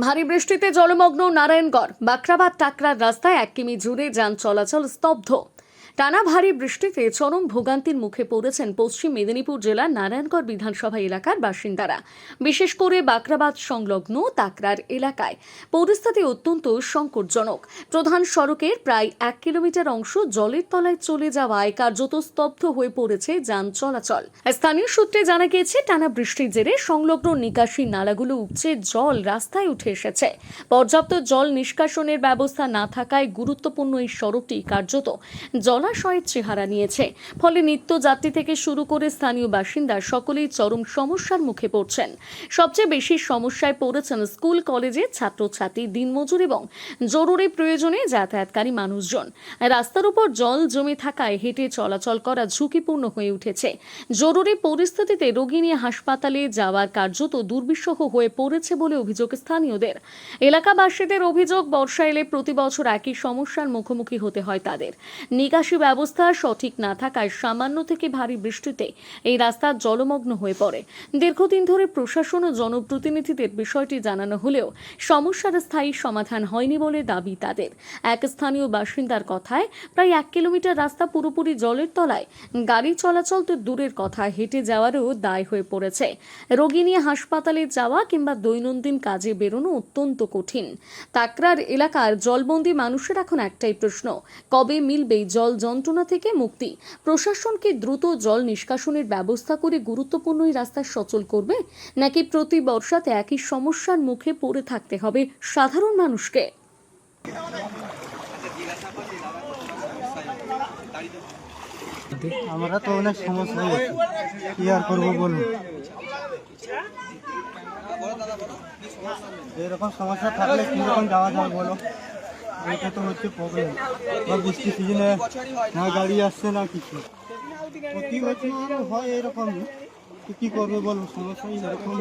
ভারী বৃষ্টিতে জলমগ্ন নারায়ণগড় বাখরাবাদ টাকরার রাস্তায় 1 কিমি জুড়ে যান চলাচল স্তব্ধ। টানা ভারী বৃষ্টিতে চরম ভোগান্তির মুখে পড়েছেন পশ্চিম মেদিনীপুর জেলার নারায়ণগড় বিধানসভা এলাকার বাসিন্দারা। বিশেষ করে বাখরাবাদ সংলগ্ন টাকরার এলাকায় পরিস্থিতি অত্যন্ত সংকটজনক। প্রধান সড়কের প্রায় 1 কিলোমিটার অংশ জলের তলায় চলে যাওয়ায় কার্যত স্তব্ধ হয়ে পড়েছে যান চলাচল। স্থানীয় সূত্রে জানা গিয়েছে, টানা বৃষ্টির জেরে সংলগ্ন নিকাশি নালাগুলো উপচে জল রাস্তায় উঠে এসেছে। পর্যাপ্ত জল নিষ্কাশনের ব্যবস্থা না থাকায় গুরুত্বপূর্ণ এই সড়কটি কার্যত জলাশয়ের চেহারা নিয়েছে। ফলে নিত্যযাত্রী থেকে শুরু করে স্থানীয় বাসিন্দা সকলেই চরম সমস্যার মুখে পড়ছেন। সবচেয়ে বেশি সমস্যায় পড়েছেন স্কুল কলেজের ছাত্রছাত্রী, দিনমজুর এবং জরুরি প্রয়োজনে যাতায়াতকারী মানুষজন। রাস্তার উপর জল জমে থাকায় হেঁটে চলাচল করা ঝুঁকিপূর্ণ হয়ে উঠেছে। জরুরি পরিস্থিতিতে রোগী নিয়ে হাসপাতালে যাওয়ার কার্যত দুর্বিষহ হয়ে পড়েছে বলে অভিযোগ স্থানীয়দের। এলাকাবাসীদের অভিযোগ, বর্ষা এলে প্রতি বছর একই সমস্যার মুখোমুখি হতে হয় তাদের। নিকাশি ব্যবস্থা সঠিক না থাকায় সামান্য থেকে ভারী বৃষ্টিতে এই রাস্তা জলমগ্ন হয়ে পড়ে। দীর্ঘদিন ধরে প্রশাসন ও জনপ্রতিনিধিদের বিষয়টি জানানো হলেও সমস্যার স্থায়ী সমাধান হয়নি বলে দাবি তাদের। এক স্থানীয় বাসিন্দার কথায়, প্রায় 1 কিলোমিটার রাস্তা পুরোপুরি জলের তলায়। গাড়ি চলাচল তো দূরের কথা, হেঁটে যাওয়ারও দায় হয়ে পড়েছে। রোগী নিয়ে হাসপাতালে যাওয়া কিংবা দৈনন্দিন কাজে বেরোনো অত্যন্ত কঠিন। টাকরার এলাকার জলবন্দী মানুষের এখন একটাই প্রশ্ন, কবে মিলবে জল যন্ত্রণা থেকে মুক্তি? প্রশাসন কি দ্রুত জল নিষ্কাশনের ব্যবস্থা করে গুরুত্বপূর্ণ এই রাস্তা সচল করবে, নাকি প্রতি বর্ষাতে একই সমস্যার মুখে পড়ে থাকতে হবে সাধারণ মানুষকে? আমরা তো অনেক সমস্যা হয়ে গেছে, কি আর করবো বলুন। এরকম সমস্যা থাকলে কিরকম যাওয়া যায় বলো, এটা তো হচ্ছে প্রবলেম। বৃষ্টি সিজনে না গাড়ি আসছে না কিছু, প্রতি বছর হয় এরকমই। কি করবে বলুন, সমস্যা এরকম।